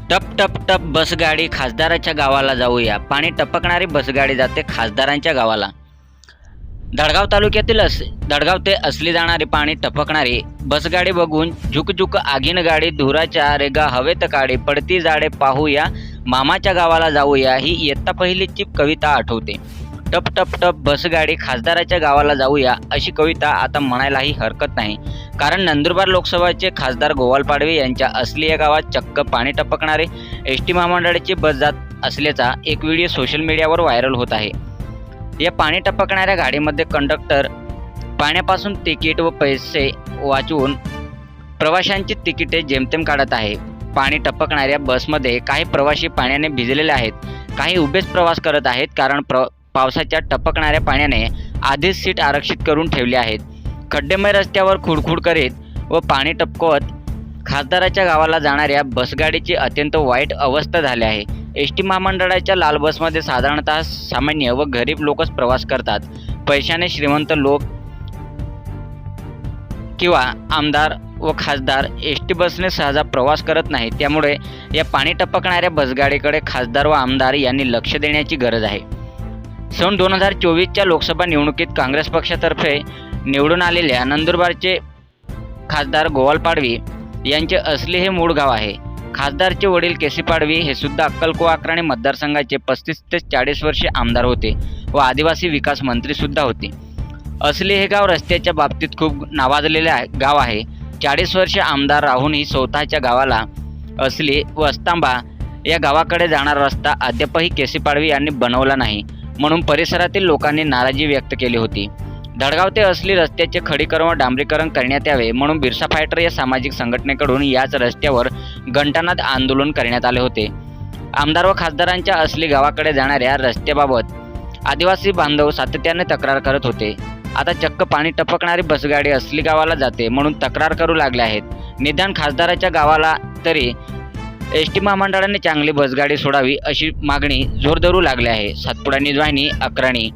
टप टप टप बसगाडी खासदाराच्या गावाला जाऊया. पाणी टपकणारी बसगाडी जाते खासदारांच्या गावाला. धडगाव तालुक्यातील धडगाव ते असली जाणारी पाणी टपकणारी बसगाडी बघून झुकझुक आगीन गाडी धुराच्या रेगा हवेत काढी पडती जाडे पाहूया मामाच्या गावाला जाऊया ही इयत्ता पहिलीची कविता आठवते. टप टप टप बसगाडी खासदाराच्या गावाला जाऊया अशी कविता आता म्हणायलाही हरकत नाही, कारण नंदुरबार लोकसभाचे खासदार गोवाल पाडवी यांच्या असली या गावात चक्क पाणी टपकणारे एसटी महामंडळाची बस जात असल्याचा एक व्हिडिओ सोशल मीडियावर व्हायरल होत आहे. या पाणी टपकणाऱ्या गाडीमध्ये कंडक्टर पाण्यापासून तिकीट व पैसे वाचवून प्रवाशांची तिकिटे जेमतेम काढत आहे. पाणी टपकणाऱ्या बसमध्ये काही प्रवासी पाण्याने भिजलेले आहेत, काही उभेच प्रवास करत आहेत, कारण पावसाच्या टपकणाऱ्या पाण्याने आधीच सीट आरक्षित करून ठेवली आहेत. खड्डेमय रस्त्यावर खुडखुड करीत व पाणी टपकवत खासदाराच्या गावाला जाणाऱ्या बसगाडीची अत्यंत वाईट अवस्था झाली आहे. एस टी महामंडळाच्या लाल बसमध्ये साधारणतः सामान्य व गरीब लोकच प्रवास करतात. पैशाने श्रीमंत लोक किंवा आमदार व खासदार एस टी बसने सहजा प्रवास करत नाही. त्यामुळे या पाणी टपकणाऱ्या बसगाडीकडे खासदार व आमदार यांनी लक्ष देण्याची गरज आहे. सन 2024च्या लोकसभा निवडणुकीत काँग्रेस पक्षातर्फे निवडून आलेल्या नंदुरबारचे खासदार गोवाल पाडवी यांचे असली हे मूळ गाव आहे. खासदारचे वडील केसी पाडवी हे सुद्धा अक्कलकुवा अक्राणी मतदारसंघाचे 35 ते 40 वर्षे आमदार होते व आदिवासी विकास मंत्री सुद्धा होते. असली हे गाव रस्त्याच्या बाबतीत खूप नावाजलेले गाव आहे. 40 वर्षे आमदार राहूनही स्वतःच्या गावाला असली व अस्तांबा या गावाकडे जाणारा रस्ता अद्यापही केसी पाडवी यांनी बनवला नाही, म्हणून परिसरातील लोकांनी नाराजी व्यक्त केली होती. धडगाव ते असली रस्त्याचे खडीकरण व डांबरीकरण करण्यात यावे म्हणून बिरसा फायटर या सामाजिक संघटनेकडून याच रस्त्यावर घंटानाद आंदोलन करण्यात आले होते. आमदार व खासदारांच्या असली गावाकडे जाणाऱ्या रस्त्याबाबत आदिवासी बांधव सातत्याने तक्रार करत होते. आता चक्क पाणी टपकणारी बसगाडी असली गावाला जाते म्हणून तक्रार करू लागले आहेत. निदान खासदाराच्या गावाला तरी एस टी महामंडळाने चांगली बसगाडी सोडावी अशी मागणी जोर धरू लागली आहे. सातपुडा न्यूज वाहिनी, अक्राणी.